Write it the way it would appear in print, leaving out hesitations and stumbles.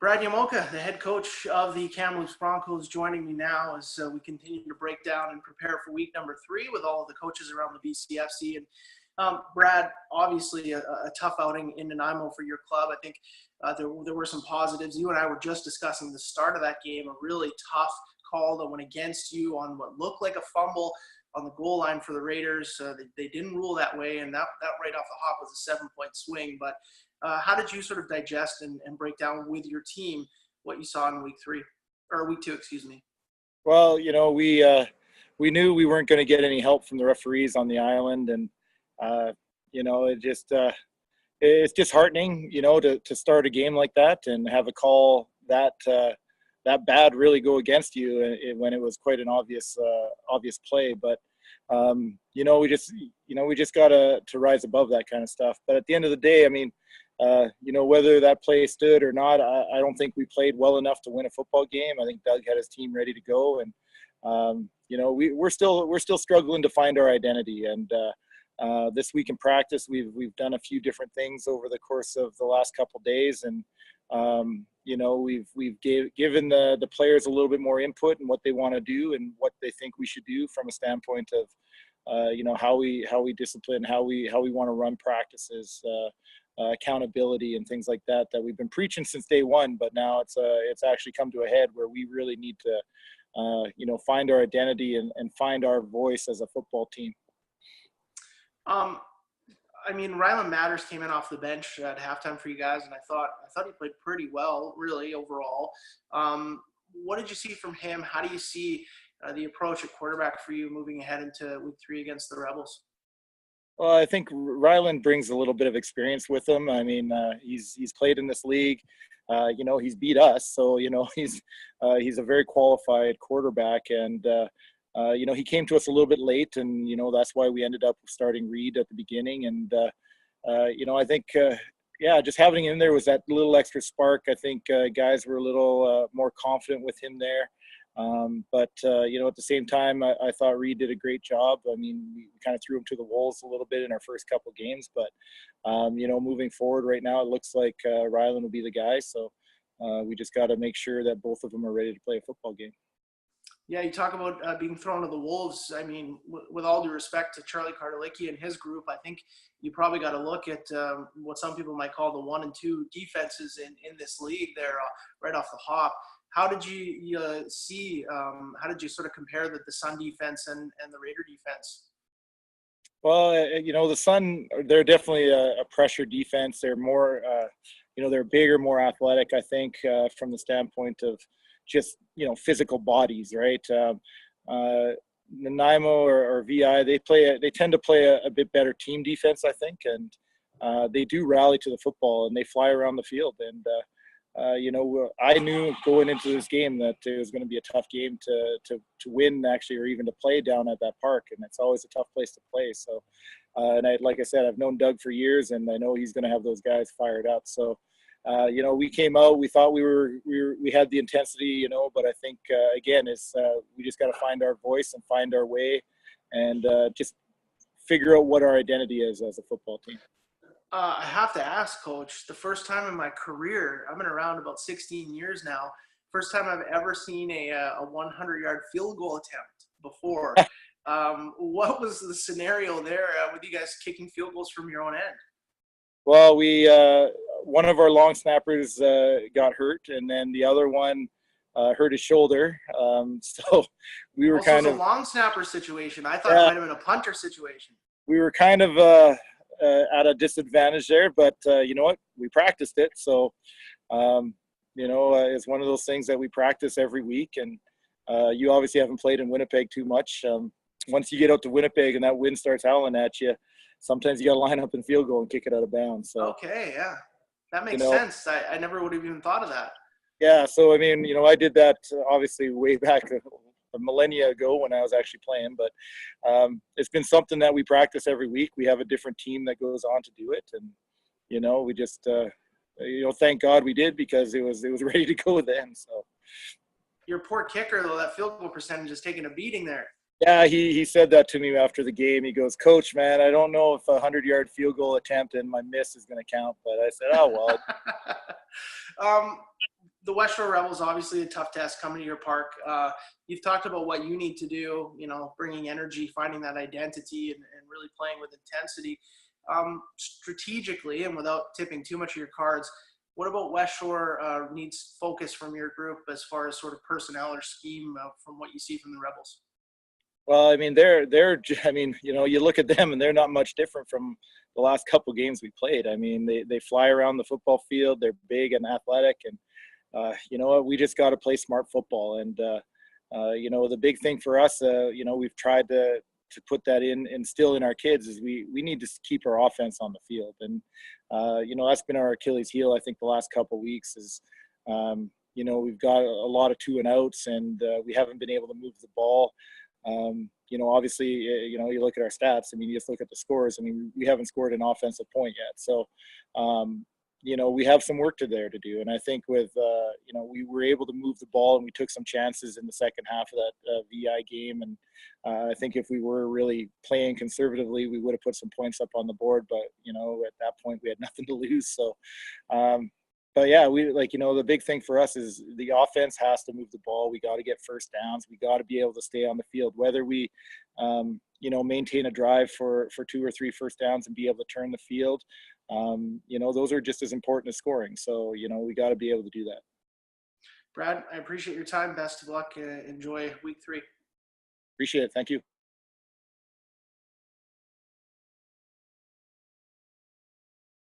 Brad Yamaoka, the head coach of the Kamloops Broncos, joining me now as we continue to break down and prepare for week number 3 with all of the coaches around the BCFC. And Brad, obviously a tough outing in Nanaimo for your club. I think there were some positives. You and I were just discussing the start of that game, a really tough call that went against you on what looked like a fumble on the goal line for the Raiders. They didn't rule that way, and that right off the hop was a 7-point swing. But how did you sort of digest and break down with your team what you saw in week 2, excuse me? Well, we knew we weren't going to get any help from the referees on the island, and it's disheartening, to start a game like that and have a call that bad really go against you when it was quite an obvious play. But we just got to rise above that kind of stuff. But at the end of the day, I mean, whether that play stood or not, I don't think we played well enough to win a football game. I think Doug had his team ready to go, and we're still struggling to find our identity. And this week in practice, we've done a few different things over the course of the last couple of days, and we've given the players a little bit more input in what they want to do and what they think we should do from a standpoint of how we discipline, how we want to run practices, accountability and things like that we've been preaching since day one. But now it's actually come to a head where we really need to find our identity and find our voice as a football team. I mean, Ryland Matters came in off the bench at halftime for you guys, and I thought he played pretty well, really, overall. What did you see from him? How do you see the approach at quarterback for you moving ahead into week 3 against the Rebels? Well, I think Ryland brings a little bit of experience with him. I mean, he's played in this league. He's beat us, so he's a very qualified quarterback, and he came to us a little bit late, and that's why we ended up starting Reed at the beginning. And I think just having him in there was that little extra spark. I think guys were a little more confident with him there. But at the same time, I thought Reed did a great job. I mean, we kind of threw him to the wolves a little bit in our first couple of games, but moving forward right now, it looks like Ryland will be the guy. So we just got to make sure that both of them are ready to play a football game. Yeah, you talk about being thrown to the wolves. I mean, with all due respect to Charlie Kardalicki and his group, I think you probably got to look at what some people might call the 1 and 2 defenses in this league there right off the hop. How did you how did you sort of compare the Sun defense and the Raider defense? Well, the Sun, they're definitely a pressure defense. They're more, they're bigger, more athletic, I think, from the standpoint of just, physical bodies, right? Nanaimo or VI, they tend to play a bit better team defense, I think, and they do rally to the football and they fly around the field. And I knew going into this game that it was going to be a tough game to win, actually, or even to play down at that park. And it's always a tough place to play. So, like I said, I've known Doug for years, and I know he's going to have those guys fired up. So, we came out, we thought we had the intensity, but I think, again, we just got to find our voice and find our way and just figure out what our identity is as a football team. I have to ask, Coach, the first time in my career, I've been around about 16 years now, first time I've ever seen a 100-yard field goal attempt before. What was the scenario there with you guys kicking field goals from your own end? Well, one of our long snappers got hurt, and then the other one hurt his shoulder. So we were kind of a long snapper situation. I thought it might have been a punter situation. We were kind of at a disadvantage there, but you know what? We practiced it. So, it's one of those things that we practice every week. And you obviously haven't played in Winnipeg too much. Once you get out to Winnipeg and that wind starts howling at you, sometimes you got to line up in field goal and kick it out of bounds. So, okay, yeah. That makes sense. I never would have even thought of that. Yeah, so, I mean, I did that obviously way back a millennia ago when I was actually playing, but it's been something that we practice every week. We have a different team that goes on to do it, and we just thank God we did, because it was ready to go then. So your poor kicker, though, that field goal percentage is taking a beating there. Yeah, he said that to me after the game. He goes, "Coach, man, I don't know if a 100-yard field goal attempt and my miss is going to count," but I said, "Oh well." the Westshore Rebels, obviously a tough test coming to your park. You've talked about what you need to do, bringing energy, finding that identity, and really playing with intensity. Strategically, and without tipping too much of your cards, what about Westshore needs focus from your group as far as sort of personnel or scheme from what you see from the Rebels? Well, I mean, I mean, you look at them and they're not much different from the last couple games we played. I mean, they fly around the football field. They're big and athletic, and you know what? We just got to play smart football. And the big thing for us, we've tried to put that instill in our kids is we need to keep our offense on the field. And that's been our Achilles heel. I think the last couple of weeks is. We've got a lot of 2 and outs, and we haven't been able to move the ball. Obviously, you look at our stats. I mean, you just look at the scores. I mean, we haven't scored an offensive point yet. So, we have some work there to do. And I think with, we were able to move the ball and we took some chances in the second half of that VI game. And I think if we were really playing conservatively, we would have put some points up on the board. But, at that point, we had nothing to lose. So, but yeah, the big thing for us is the offense has to move the ball. We got to get first downs. We got to be able to stay on the field, whether we, maintain a drive for 2 or 3 first downs and be able to turn the field. Those are just as important as scoring. So, we got to be able to do that. Brad, I appreciate your time. Best of luck. Enjoy week 3. Appreciate it. Thank you.